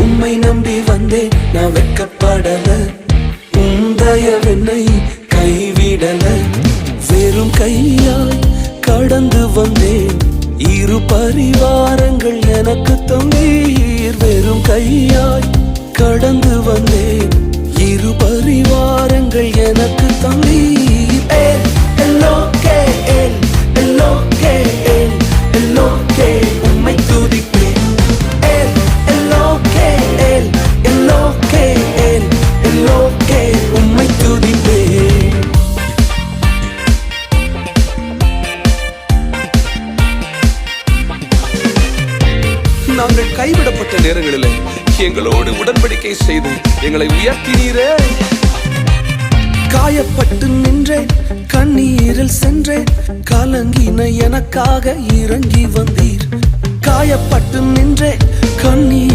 உம்மை நம்பி வந்தேன் நான் வெட்கப்படல, உந்தயவென்னை கைவிடல. வெறும் கையாய் கடந்து வந்தேன், இரு பரிவாரங்கள் எனக்கு தந்தீர். வெறும் கையாய் கடந்து வந்தேன், இரு பரிவாரங்கள் எனக்கு தந்தீர். ஏல் எல்லோகே ஏல் எல்லோகே ஏல் எல்லோகே உம்மை துதிப்பேன். ஏல் எல்லோகே ஏல் எல்லோகே ஏல் எல்லோகே உம்மை துதிப்பேன். நாங்கள் கைவிடப்பட்ட நேரங்களில் எங்களோடு உடன்படிக்கை செய்து எங்களை உயர்த்தினீரே. காயப்பட்டு நின்றேன், கண்ணீரில் சென்றேன், கலங்கின எனக்காக இறங்கி வந்தீர். காயப்பட்டு நின்றேன், கண்ணீர்